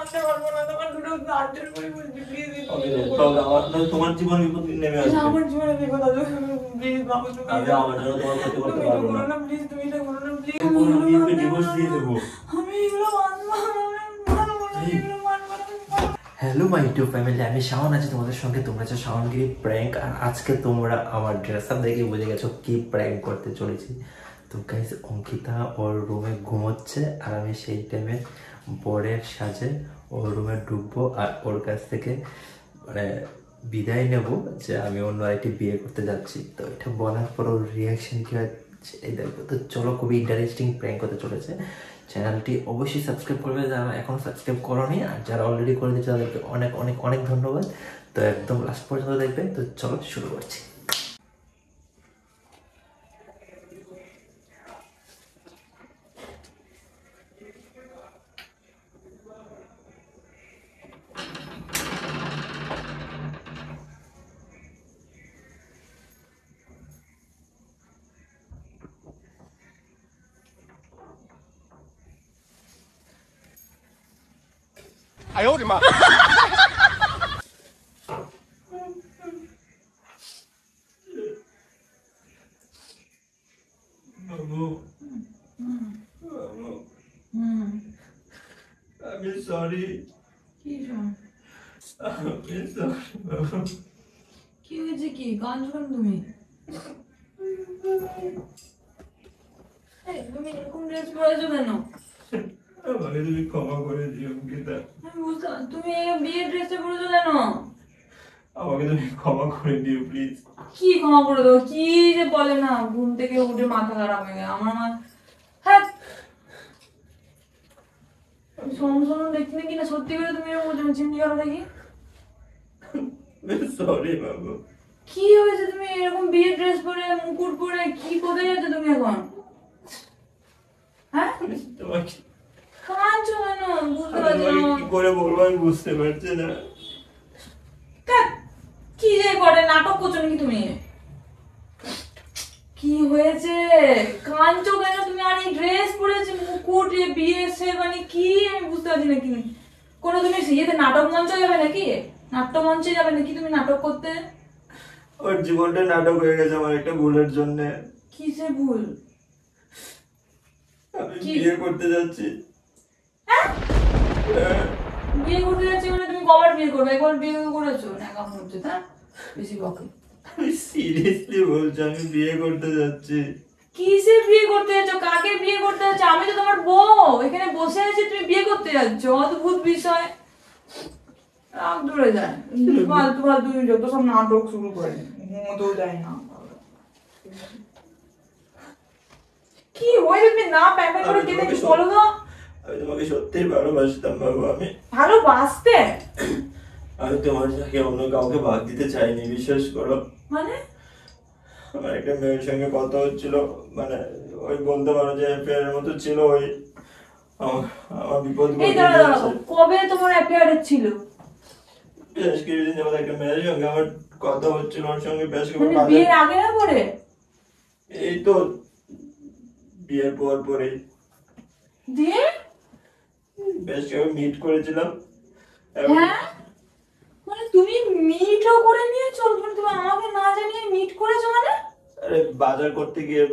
মানতে পারবো না, তোমার দুটো হাতের করে বলছি প্লিজ। তোমার জীবন বিপদ নেমে আসবে। আমার জীবনে বিপদ আছে, প্লিজ বাবু তুমি আমি আমার জন্য তোমার ক্ষতি করতে পারবো না। প্লিজ, তুমি এটা করো না প্লিজ। আমি ওকে ডিভোর্স দিয়ে দেবো। আমি এগুলো মানবো না, এগুলো মানবো না। হ্যালো মাই ইউটিউব ফ্যামিলি, আমি শাওন আছি তোমাদের সঙ্গে। তোমরা হচ্ছে শাওনগিরি প্র্যাঙ্ক। আর আজকে তোমরা আমার ড্রেস আপ দেখে বুঝে গেছো কি প্র্যাঙ্ক করতে চলেছি। তো গাইস, অঙ্কিতা ওর রুমে ঘুমোচ্ছে আর আমি সেই টাইমে বরের সাজে ওর রুমে ঢুকবো আর ওর কাছ থেকে মানে বিদায় নেব যে আমি অন্য আরেকটি বিয়ে করতে যাচ্ছি। তো এটা বলার পর ওর রিয়াকশন কী হয় এই দেখবো। তো চলো, খুবই ইন্টারেস্টিং প্র্যাঙ্ক হতে চলেছে। চ্যানেলটি অবশ্যই সাবস্ক্রাইব করবে যারা এখনও সাবস্ক্রাইব করোনি, আর যারা অলরেডি করে দিয়েছে তাদেরকে অনেক অনেক অনেক ধন্যবাদ। তো একদম লাস্ট পর্যন্ত দেখবে। তো চলো শুরু করছি। আমি সরি। কি হয়েছে? কি গান শোন তুমি? তুমি এরকম ড্রেস পরেছো কেন? আমাকে তুমি ক্ষমা করে দিও অঙ্কিতা। আমি বুঝতে, তুমি বিয়ের ড্রেসটা পরেছো কেন? আমাকে তুমি ক্ষমা করে দিও প্লিজ। কি ক্ষমা করে দেবো? কি যে বলে না, ঘুম থেকে উঠে মাথা খারাপ হয়ে গেছে আমার। হ্যাঁ, সমস্যা দেখছি নাকি না? সত্যি করে তুমি এরকম বলছো? চিমটি কারো দেখি। সরি বাবু। কি হয়েছে? তুমি এরকম বিয়ের ড্রেস পরে মুকুট পরে কি কোথায় যাচ্ছ তুমি এখন? হ্যাঁ, তোমাকে কাঁদছো কেন? বুঝতে পারছি না। কি করে বলবো আমি বুঝতে পারছি না। কি যে করে, নাটক করছো নাকি তুমি? কি হয়েছে? কাঁদছো কেন তুমি? আর এই ড্রেস পরেছে, মুকুট, বিয়ে মানে কি আমি বুঝতে পারছি না। কি কোনো তুমি ইয়েতে নাটক মঞ্চ যাবে নাকি? নাট্য মঞ্চে যাবে নাকি তুমি নাটক করতে? ওর জীবনটা নাটক হয়ে গেছে আমার একটা ভুলের জন্য। কিসে ভুল? আমি বিয়ে করতে যাচ্ছি। বিয়ে করতে যাচ্ছি মানে তুমি কবার বিয়ে করবে? একবার বিয়ে করেছো না? কেমন হচ্ছে তা? বেশি বকে। আমি সিরিয়াসলি বলছি, আমি বিয়ে করতে যাচ্ছি। কিসে বিয়ে করতে যাচ্ছ? কাকে বিয়ে করতে যাচ্ছ? আমি তো তোমার বউ, এখানে বসে আছি, তুমি বিয়ে করতে যাচ্ছ? অদ্ভুত বিষয়। রাগ ধরে যায়। ফালতু ফালতু যত সব নাটক শুরু করে, ঘুমোতেও যায় না। কি হয়েছে? তুমি না প্যাক করে কেটে কি বলো তো? আমি তোমাকে সত্যিই ভালোবাসতাম বাবু। আমি ভালোবাসতে? আমি তোমার জায়গায় অন্য কাউকে ভাগ দিতে চাইনি, বিশ্বাস করো। মানে আমার একটা মেয়ের সঙ্গে কথা হচ্ছিল, মানে ওই বলতে পারো যে অ্যাফেয়ারের মতো ছিল। ওই আমার বিপদ এই দাঁড়াও, কবে তোমার অ্যাফেয়ার ছিল? বেশ কিছুদিন যাবত একটা মেয়ের সঙ্গে আমার কথা হচ্ছিল, ওর সঙ্গে বেশ মানে বিয়ের আগে না পরে? এই তো বিয়ের পর পরে দিয়ে বেশ কিছু মিট করেছিলাম। হ্যাঁ, মানে তুমি মিটও করে নিয়েছো? মানে তুমি আমাকে না জানিয়ে মিট করেছো মানে? আরে বাজার করতে গিয়ে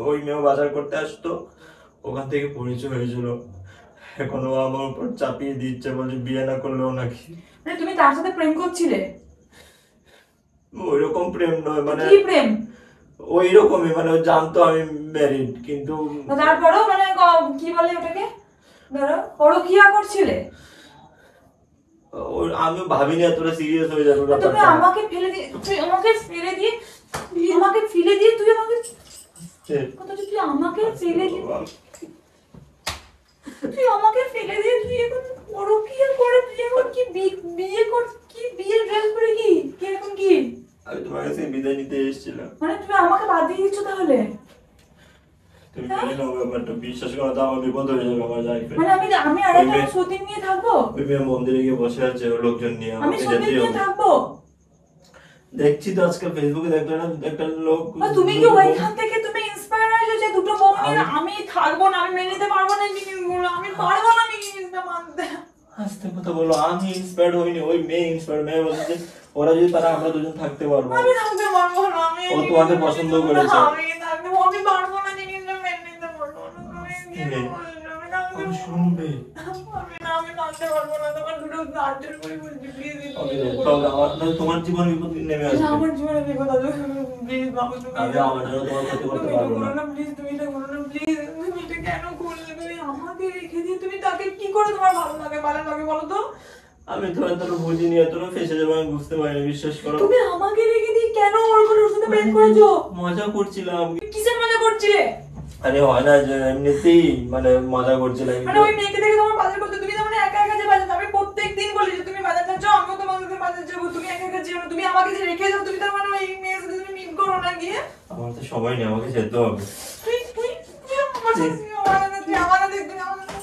ওই মেয়েও বাজার করতে আসতো, ওখান থেকে পরিচয় হয়েছিল। এখন ও আমার উপর চাপিয়ে দিচ্ছে, বলছে বিয়ে না করলেও নাকি। মানে তুমি তার সাথে প্রেম করছিলে? ওইরকম প্রেম নয়, মানে কি প্রেম? ওই রকমই, মানে ও জানতো আমি ম্যারিড, কিন্তু তারপরেও মানে কি বলে ওটাকে, ধরো পরকিয়া করছিলে? আমি ভাবিনি এতটা সিরিয়াস হয়ে যাবে তুমি ব্যাপারটা। আমাকে ফেলে দিয়ে, তুই আমাকে ফেলে দিয়ে, তুই আমাকে ফেলে দিয়ে, তুই আমাকে তুই আমাকে ফেলে দিয়ে, তুই আমাকে ফেলে দিয়ে তুই এখন পরকিয়া করে, তুই এখন কি বিয়ে কর, কি বিয়ের ড্রেস পরে কি কি এখন কি? আমি তোমার কাছে বিদায় নিতে এসেছিলাম। মানে তুমি আমাকে বাদ দিয়ে দিচ্ছ তাহলে? তুমি মেনে নাও ব্যাপারটা, বিশ্বাস করো, তো আমার বিপদ হয়ে যাবে আমার লাইফে। মানে আমি আরেকটা সতীন নিয়ে থাকবো? ওই মেয়ে মন্দিরে গিয়ে বসে আছে লোকজন নিয়ে, আমি আমাকে সতীন যেতেই নিয়ে হবে। থাকবো? দেখছি তো আজকে ফেসবুকে দেখলে না একটা লোক। তুমি কি ওইখান থেকে তুমি ইন্সপায়ার হয়েছো যে দুটো বউ নিয়ে আমি থাকবো না, আমি মেনে নিতে পারবো না জিনিসগুলো, আমি পারবো না জিনিসটা মানতে। আস্তে কথা বলো, আমি ইন্সপায়ার্ড হইনি, ওই মেয়ে ইন্সপায়ার্ড। মেয়ে বলছে যে ওরা যদি তারা আমরা দুজন থাকতে পারবো। আমি থাকতে পারবো না, ও তোমাকে পছন্দ করেছে। আমি পারবো না, জিনিসটা মেনে নিতে পারবো না। আমি শুনবে আমি থাকতে পারবো না, তোমার দুটো হাতের করে বলছি প্লিজ। তোমার জীবন বিপদ নেমে আসবে। আমার জীবনে বিপদ আছে, প্লিজ বাবু তুমি আমি আমার জন্য তোমার ক্ষতি করতে পারবো না। প্লিজ তুমি এটা করো না, প্লিজ। তুমি এটা কেন করলে? তুমি আমাকে রেখে দিয়ে তুমি তাকে কি করে তোমার ভালো লাগে বলো তো? আমি তো এতটা বুঝিনি, এতটা ফেসে যাবো আমি বুঝতে পারিনি, বিশ্বাস করো। তুমি আমাকে রেখে দিয়ে কেন ওর সাথে প্রেম করেছো? মজা করছিলাম। কিসের মজা করছিলে? আরে হয় না যে এমনিতেই মানে মজা করছিলাম। মানে ওই মেয়েকে দেখে তোমার বাজার করতে, তুমি যেমন একা একা যে বাজার, আমি প্রত্যেকদিন বলি যে তুমি বাজার যাচ্ছ, আমিও তোমার সাথে বাজার যাবো, তুমি একা একা যেও না, তুমি আমাকে যে রেখে যাও, তুমি তার মানে ওই মেয়ের সাথে তুমি মিট করো না গিয়ে? আমার তো সময় নেই, আমাকে যেতে হবে। তুই তুই তুই আমার সাথে তুই আমার সাথে তুই আমার সাথে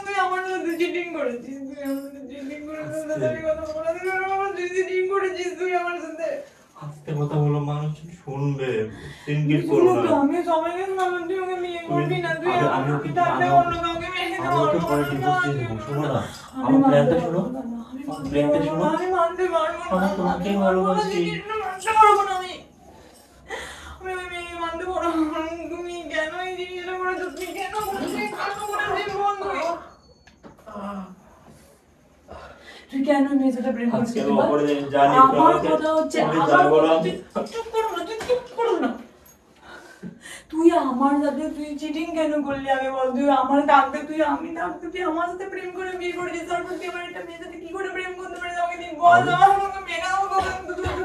তুই আমার সাথে চিটিং করেছিস, তুই আমার সাথে চিটিং করেছিস, আমি কথা বলা দিই আমার তুই চিটিং করেছিস তুই আমার সাথে। আস্তে কথা বলো, মানুষ শুনবে। সিনগিট করো না। আমি সবাইকে শোনালাম তুই ওকে বিয়ে করবি না, তুই আমি ওকে তাহলে অন্য কাউকে মেরে আমি ওকে পরে ডিভোর্স দিয়ে দেবো। শোনো না, আমার প্ল্যানটা শোনো, প্ল্যানটা শোনো। আমি মানতে পারবো না, আমি তোমাকেই ভালোবাসি। মানতে পারবো না, আমি ওই মেয়েকে মানতে পারবো না। তুমি কেন এই জিনিসটা করেছো? তুমি কেন তুই কেন মেয়ের সাথে প্রেম করছিস? আমার কথা হচ্ছে, চুপ করো না, তুই চুপ করো না। তুই আমার সাথে তুই চিটিং কেন করলি আগে বল? তুই আমার থাকতে, তুই আমি থাকতে, তুই আমার সাথে প্রেম করে বিয়ে করেছিস, তারপর তুই আমার একটা মেয়ের সাথে কি করে প্রেম করতে পারিস আমাকে দিন বল। আমার মেয়েরা আমাকে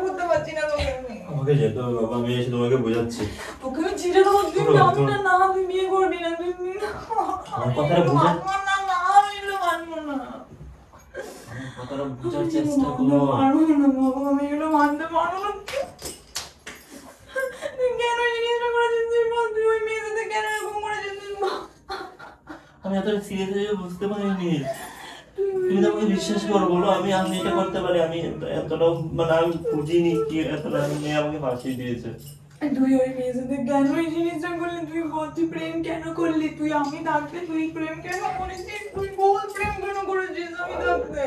করতে পারছি না তোকে। আমাকে যেতে হবে বাবা, আমি এসে তোমাকে বোঝাচ্ছি। তোকে আমি ছিঁড়ে দেবো, তুই যাবি না, না তুই বিয়ে করবি না, তুই আমার কথাটা বুঝা, না না আমি এগুলো মানবো না, আমার কথাটা বুঝার চেষ্টা করো। মানবো না বাবা, আমি এগুলো মানতে পারবো না। তুই কেন এই জিনিসটা করেছিস? তুই বল, তুই ওই মেয়ের সাথে কেন এরকম করেছিস? আমি এতটা সিরিয়াস হয়ে বুঝতে পারিনি। তুমি তো আমাকে বিশ্বাস করো, বলো আমি এটা করতে পারি। আমি এতটা মানে আমি বুঝিনি কি এতটা মেয়ে আমাকে ফাঁসিয়ে দিয়েছে। তুই ওই মেয়ের সাথে কেন এই জিনিসটা করলি? তুই বল, তুই প্রেম কেন করলি? তুই আমি থাকতে তুই প্রেম কেন করেছিস? তুই বল, প্রেম কেন করেছিস আমি থাকতে?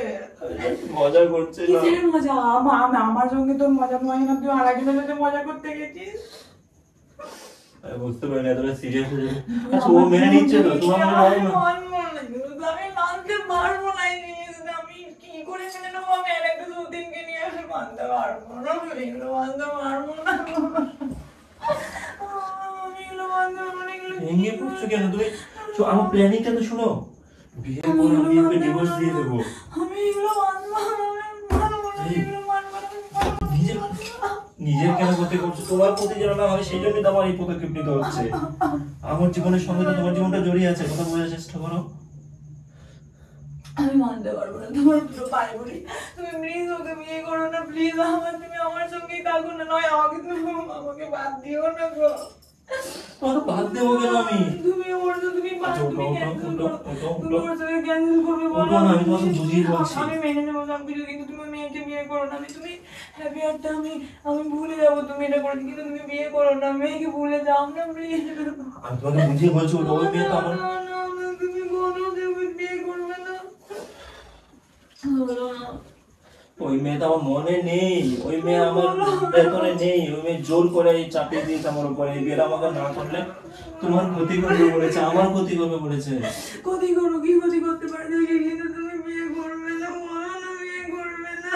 মজা করছে না। কিসের মজা? আমার সঙ্গে তোর মজা হয় না, তুই আর একজনের সাথে মজা করতে গেছিস। আমি বুঝতে পারিনি এতটা সিরিয়াস হয়ে যাবে। আচ্ছা ও মেনে নিচ্ছে তো, তোমার মনে হয় না? মানবো না, আমি মানতে পারবো না এই জিনিসটা। আমি কি করে মেনে নেবো? আমি আর একটা সতীনকে নিয়ে আমি মানতে পারবো না, আমি এগুলো মানতে পারবো না, আমি এগুলো মানতে পারবো না। ভেঙে পড়ছো কেন তুমি? আমার প্ল্যানিংটা তো শোনো। বিয়ের পর আমি ওকে ডিভোর্স দিয়ে দেবো। আমি এগুলো মানবো না, এগুলো মানবো না। নিজের কেন ক্ষতি করছো? তোমার প্রতি যেন না হয় সেই জন্যই তো আমার এই পদক্ষেপ নিতে হচ্ছে। আমার জীবনের সঙ্গে তো তোমার জীবনটা জড়িয়ে আছে, কথা বোঝার চেষ্টা করো। আমি মানতে পারবো না, তোমার পুরো পায়ে পড়ি, তুমি প্লিজ ওকে বিয়ে করো না, প্লিজ। তুমি আমার সঙ্গেই থাকো না, নয় আমাকে বাদ দিও না গো। তোমাকে বাদ দেবো কেন আমি? তুমি ওর সাথে তুমি ক্যান্সেল করো, তুমি ওর সাথে ক্যান্সেল করবে বলো। আমি তোমাকে বুঝিয়ে বলছি। আমি মেনে নেবো সবকিছু, কিন্তু তুমি মেয়েকে বিয়ে করো না। তুমি হ্যাপি আর্টটা আমি ভুলে যাবো তুমি এটা করে, কিন্তু তুমি বিয়ে করো না, মেয়েকে ভুলে যাও না প্লিজ। আমি তোমাকে বুঝিয়ে বলছি, ওই মেয়ে তো আমার। তুমি বলো যে ওই বিয়ে করবে না, বলো না। ওই মেয়ে তো আমার মনে নেই, ওই মেয়ে আমার ভেতরে নেই। ওই মেয়ে জোর করে চাপিয়ে দিয়েছে আমার উপরে। এই বিয়েটা আমাকে না করলে তোমার ক্ষতি করবে বলেছে, আমার ক্ষতি করবে বলেছে। ক্ষতি করো, কি ক্ষতি করতে পারে? কিন্তু তুমি বিয়ে করবে না, বলো না বিয়ে করবে না।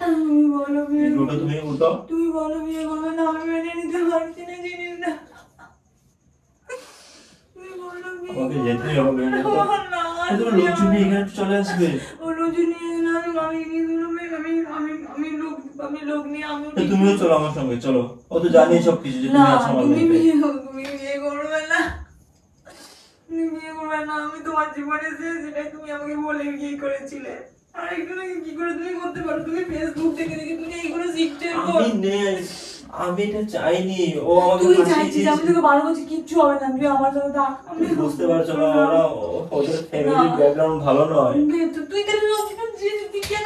তুমি বলো বিয়ে, তুমি বলো বিয়ে করবে না, আমি মেনে নিতে পারছি না জিনিসটা। তুমি বলো বিয়ে আমাকে যেতেই হবে। না, লোকজন নিয়ে এখানে চলে আসবে। ও লোকজন নিয়ে না, আমি লোক নিয়ে আমি। তুমিও চলো আমার সঙ্গে, চলো। ও তো জানি সবকিছু যে তুমি আছো আমার তুমি লাইফে। বিয়ে করবে না, তুমি বিয়ে করবে না। আমি তোমার জীবনে সেটাই তুমি আমাকে বলে বিয়ে করেছিলে। আর এগুলো কি করে তুমি করতে পারো? তুমি ফেসবুক থেকে দেখে তুমি এইগুলো শিখতে। আমি এটা চাইনি, ও আমাকে তুই চাইছিস, আমি তোকে বারণ করছি, কিচ্ছু হবে না, তুই আমার সাথে থাক। আমি বুঝতে পারছো না, ওদের ফ্যামিলি ব্যাকগ্রাউন্ড ভালো নয়। তুই কেন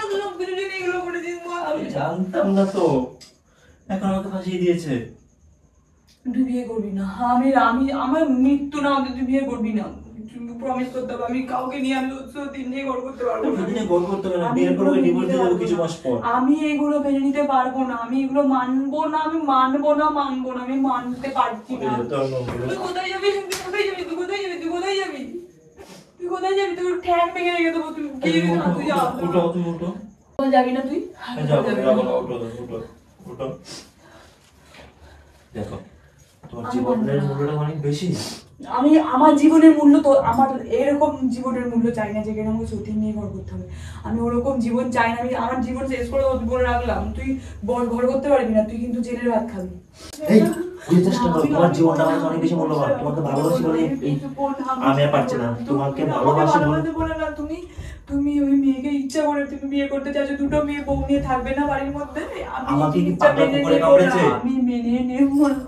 এগুলো করেছিস? আমি জানতাম না তো, এখন আমাকে ফাঁসিয়ে দিয়েছে। তুই বিয়ে করবি না। আমি আমি আমার মৃত্যু না হলে তুই বিয়ে করবি না। প্রমিস করতে হবে, আমি কাউকে নিয়ে আমি দিন নিয়ে ঘর করতে পারবো না। দুদিনে গোল করতে হবে না, বিয়ের পর ডিভোর্স দিয়ে দেবো কিছু মাস পর। আমি এগুলো মেনে নিতে পারবো না, আমি এগুলো মানবো না, আমি মানবো না, আমি মানতে পারছি না। তুই কোথায় যাবি? তুই কোথায় যাবি? তুই কোথায় যাবি? তুই কোথায় যাবি? তুই কোথায় যাবি? তোর ঠ্যাং ভেঙে রেখে দেবো। তুই কি না, তুই যা। উঠো তুমি উঠো। কোথায় যাবি না তুই? যাও উঠো উঠো উঠো। দেখো তোমার জীবনের মূল্যটা অনেক বেশি। আমি আমার জীবনের মূল্য তো আমার এরকম জীবনের মূল্য চাই না যেখানে আমাকে সতীন নিয়ে ঘর করতে হবে। আমি ওরকম জীবন চাই না। আমি আমার জীবন শেষ করে বলে রাখলাম, তুই ঘর করতে পারবি না, তুই কিন্তু জেলের ভাত খাবি। এই চেষ্টা করো, তোমার জীবনটা আমার অনেক বেশি মূল্যবান। তোমাকে ভালোবাসি বলে আমি আর পারছি না। তোমাকে ভালোবাসি বলে না তুমি তুমি ওই মেয়েকে ইচ্ছা করে তুমি বিয়ে করতে চাইছো, দুটো মেয়ে বউ নিয়ে থাকবে না বাড়ির মধ্যে। আমাকে কি পাগলা করে কামড়েছে? আমি মেনে নেব না।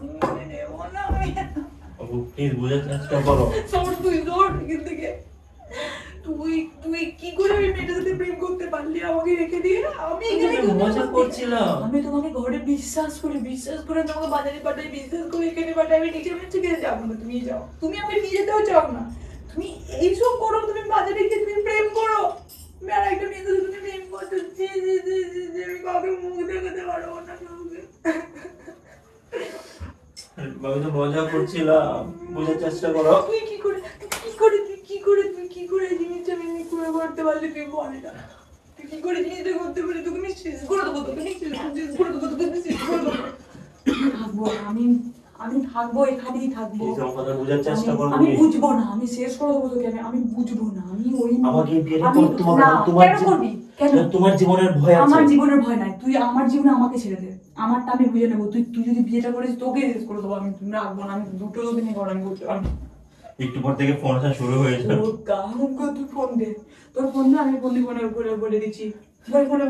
প্লিজ বুঝার চেষ্টা করো। তুই দৌড় এখান থেকে। তুই কি করে ওই মেয়েটার সাথে প্রেম করতে পারলি আমাকে রেখে দিয়ে? আমি এখানে মজা করছিলাম। আমি তোমাকে ঘরে বিশ্বাস করে তোমাকে বাজারে পাঠাই, বিশ্বাস করে এখানে পাঠাই। আমি নিজে মেনে গিয়ে যাবো না, তুমি যাও। তুমি আমাকে নিয়ে যেতেও চাও না, তুমি এইসব করো। তুমি বাজারে গিয়ে তুমি প্রেম করো। তুমি আর একটা মেয়ের সাথে তুমি প্রেম করছো। আমি কাউকে মুখ দেখাতে পারবো না কাউকে। আমি তো মজা করছিলাম, বুঝার চেষ্টা করো। তুই কি করে জিনিসটা মেনে করে করতে পারলি? তুই বল না, তুই কি করে জিনিসটা করতে পারলি? তোকে আমি শেষ করে দেবো, থাকবো আমি থাকবো, এখানেই থাকবো। বুঝার চেষ্টা করো। আমি বুঝবো না, আমি শেষ করে দেবো তোকে। আমি বুঝবো না। আমি ওই আমাকে বিয়ে করতে হবে না। তোমার করবি কেন? তোমার জীবনের ভয় আছে। আমার জীবনের ভয় নাই। তুই আমার জীবনে আমাকে ছেড়ে দে, আমারটা আমি বুঝে নেবো। তুই যদি বিয়েটা করিস তোকে শেষ করে দেবো। আমি রাখবো না। আমি দুটো দিনই ঘর আমি করতে পারবো। একটু পর থেকে ফোন আসা শুরু হয়ে যাবে। তুই ফোন দে, তোর ফোন দে। আমি ফোনের উপরে বলে দিচ্ছি। ফোনে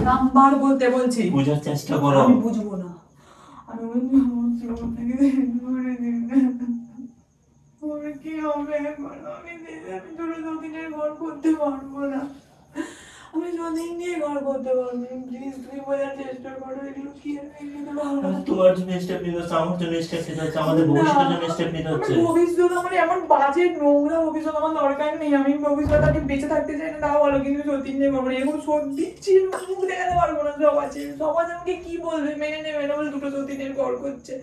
নাম্বার বলতে বলছি। বুঝার চেষ্টা করো। আমি বুঝবো না। আমি জীবন থেকে কি হবে? আমি দুটো দিনের ঘর করতে পারবো না। আমি যতদিন নিয়ে ঘর করতে পারবো। প্লিজ তুমি বোঝার চেষ্টা করো। এগুলো কি তোমার জন্য স্টেপ নিতে হচ্ছে, আমার জন্য স্টেপ নিতে হচ্ছে, আমাদের ভবিষ্যতের জন্য স্টেপ নিতে হচ্ছে। ভবিষ্যৎ আমার এমন বাজে নোংরা ভবিষ্যৎ আমার দরকার নেই। আমি ভবিষ্যৎ আমি বেঁচে থাকতে চাই না, তাও বলো। কিন্তু সত্যি নিয়ে পারবো না। এখন সত্যি মুখ দেখাতে পারবো না। সমাজ আমাকে কি বলবে? মেনে নেবে না বলে দুটো সতীনের ঘর করছে।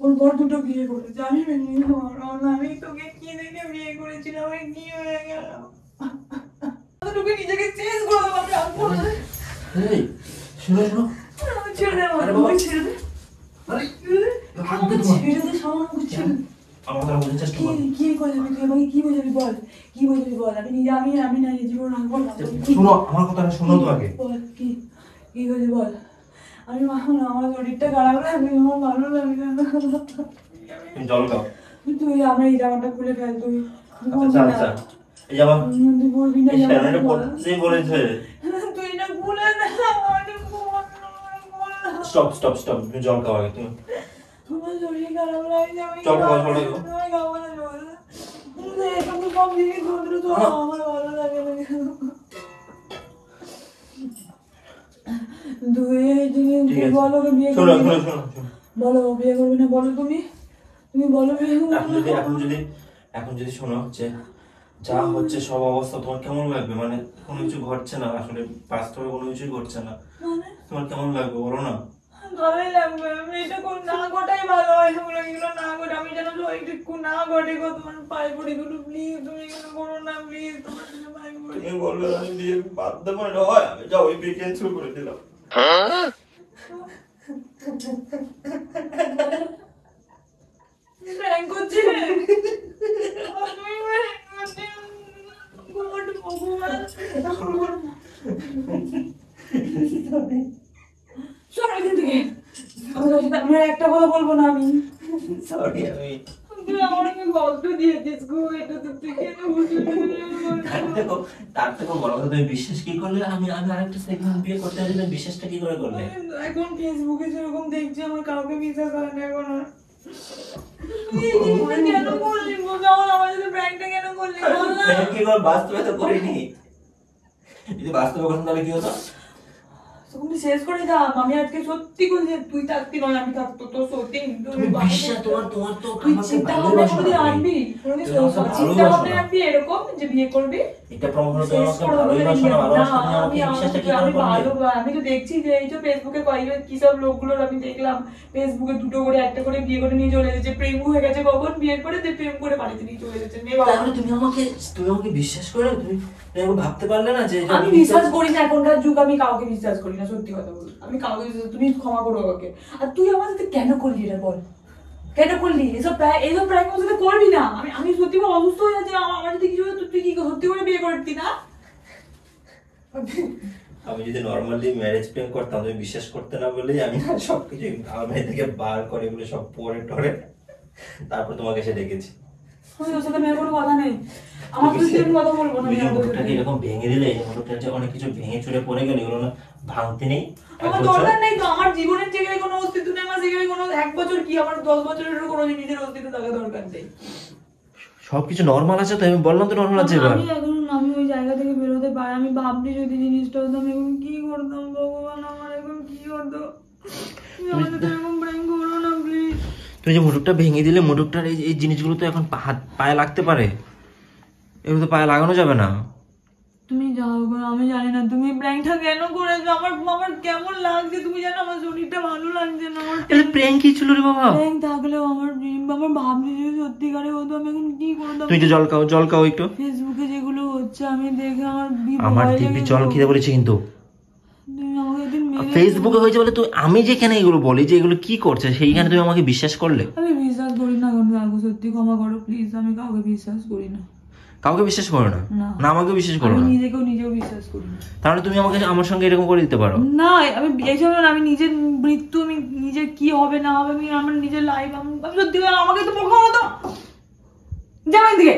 ওর বর দুটো বিয়ে করেছে, আমি মেনে নিতে পারবো না। আমি তোকে কি দেখে বিয়ে করেছিলাম? আমি কি হয়ে গেল? তোকে নিজেকে চেঞ্জ করে দেবো। আমি আসবো না। শুনো ছেড়ে দে আমাকে, ছেড়ে দে। আমাকে ছেড়ে দে, আমাকে ছেড়ে দে। আমাকে বুঝার চেষ্টা করো। কি বোঝাবি তুই আমাকে? কি বোঝাবি বল, কি বোঝাবি বল। আমি না জীবন রাখবো না। শোনো আমার কথাটা, শোনো তো আগে। বল কি হয়েছে বল। আমি আমার শরীরটা খারাপ লাগে, আমার ভালো লাগে না। তুমি জল খাও। তুই আমার এই জামাটা খুলে ফেল। তুই আচ্ছা এই জামা তুই বলবি না। এটা পড়তে বলেছে। তুই না খুলে না। স্টপ তুমি জল খাও আগে। তুমি আমার শরীর খারাপ লাগে। আমি জল খাও। খাবো না জল। এসব সব জিনিস আমার ভালো লাগে না। বলো বিয়ে করবি না? বলো বিয়ে করবি না? বলো তুমি বলো বিয়ে এখন যদি শোনো হচ্ছে যা হচ্ছে সব অবস্থা তোমার কেমন লাগবে? মানে কোনো কিছু ঘটছে না, আসলে বাস্তবে কোনো কিছুই ঘটছে না, তোমার কেমন লাগবে বলো না? ভালোই লাগবে। আমি এটা না ঘটাই ভালো হয়। এগুলো না ঘটে, আমি যেন একটু না ঘটে গো। তোমার পায়ে পড়ি দুটো, প্লিজ তুমি এগুলো করো না, প্লিজ। তোমার জন্য পায়ে পড়ি। তুমি বললে আমি বিয়ে বাধ্য করে হয়, আমি যাও ওই বিয়ে ক্যান্সেল করে দিলাম। প্র্যাঙ্ক করছিলে? আমি একটা কথা বলবো না। আমি সরি, আমি আমাকে কষ্ট দিয়েছিস গো। এটা তো তুই কেন বুঝলি? তার থেকে বড় কথা, তুমি বিশ্বাস কি করলে? আমি আরেকটা সেকেন্ড বিয়ে করতে আসলে তুমি বিশ্বাসটা কি করে করলে? এখন ফেসবুকে যেরকম দেখছি আমার কাউকে বিশ্বাস হয় না এখন আর। কেন করলি বল? আমার সাথে প্র্যাঙ্কটা কেন করলি বল না? প্র্যাঙ্ক কি করে? বাস্তবে তো করিনি। যদি বাস্তবে করতাম তাহলে কি হতো? তুমি শেষ করে দাও। আমি আজকে সত্যি করে যে তুই থাকতি নয় আমি থাকতো, তো সত্যি তুমি বিশ্বাস তোমার তো তুই আমাকে চিন্তা ভালোবাসো ভাবনা না। আনবি, চিন্তা ভাবনা আনবি এরকম যে বিয়ে করবি। এটা প্রমাণ হলো তুমি আমাকে ভালোবাসো না, ভালোবাসো তুমি আমাকে বিশ্বাসটা কি করে করলে? আমি তো দেখছি যে এই তো ফেসবুকে কয়েকজন কি সব লোকগুলোর আমি দেখলাম ফেসবুকে দুটো করে একটা করে বিয়ে করে নিয়ে চলে এসেছে, প্রেম হয়ে গেছে কখন বিয়ের পরে প্রেম করে বাড়িতে নিয়ে চলে এসেছে। তাহলে তুমি আমাকে বিশ্বাস করে তুমি ভাবতে পারলে না যে আমি বিশ্বাস করি না, এখনকার যুগ আমি কাউকে বিশ্বাস করি না, সত্যি কথা বল। আমি কাউকে তুমি ক্ষমা করো আমাকে। আর তুই আমার সাথে কেন করলি এটা বল, কেন করলি এসব প্রায় আমার সাথে করবি না। আমি সত্যি অসুস্থ হয়ে যাচ্ছি, আমার যদি কিছু হতো তুই কি সত্যি করে বিয়ে করতি না? আমি যদি নর্মালি ম্যারেজ প্রেম করতাম তুমি বিশ্বাস করতে না বলেই আমি না সবকিছু আমার থেকে বার করে এগুলো সব পরে টরে তারপর তোমাকে এসে ডেকেছি। ওর সাথে মেয়ের কোনো কথা নেই, আমার তো সেরকম কথা বলবো না। মোটরটাকে এরকম ভেঙে দিলে মোটরটা যে অনেক কিছু ভেঙে চুরে পড়ে গেলে এগুলো না ভাঙতে নেই। আমার দরকার নেই তো, আমার জীবনের জায়গায় কোনো অস্তিত্ব নেই, আমার জায়গায় কোনো 1 বছর কি আমার 10 বছরেরও কোনো জিনিসের অস্তিত্ব থাকা দরকার নেই। সবকিছু নরমাল আছে তো, আমি বললাম তো নরমাল আছে। এবার আমি ওই জায়গা থেকে বেরোতে পারি, আমি ভাবছি যদি জিনিসটা হতো আমি এখন কি করতাম, ভগবান আমার এখন কি হতো। তুমি যে মোটরটা ভেঙে দিলে মোটরটার এই জিনিসগুলো তো এখন হাত পায়ে লাগতে পারে, এগুলো তো পায়ে লাগানো যাবে না। তুমি যাও গো, আমি জানি না তুমি প্র্যাঙ্কটা কেন করেছো, আমার কেমন লাগছে তুমি জানো, আমার শরীরটা ভালো লাগছে না। আমার প্র্যাঙ্ক কি ছিল রে বাবা? প্র্যাঙ্ক থাকলেও আমার ভাবছি যদি সত্যিকারে হতো আমি এখন কি করতাম। তুই যে জল খাও একটু। ফেসবুকে যেগুলো হচ্ছে আমি দেখে আমার দিব্যি জল খেতে বলেছে কিন্তু ফেসবুকে হয়েছে বলে তুই, আমি যেখানে এগুলো বলি যে এগুলো কি করছে সেইখানে তুমি আমাকে বিশ্বাস করলে। আমি বিশ্বাস করি না কাকু, সত্যি ক্ষমা করো প্লিজ, আমি কাউকে বিশ্বাস করি না। কাউকে বিশ্বাস করো না? না আমাকে বিশ্বাস করো না? নিজেও বিশ্বাস করি না। তাহলে তুমি আমাকে আমার সঙ্গে এরকম করে দিতে পারো না? আমি এইসব আমি নিজের মৃত্যু, আমি নিজের কি হবে না হবে, আমি আমার নিজের লাইফ, আমি সত্যি আমাকে তো কখনো তো যাবেন দিকে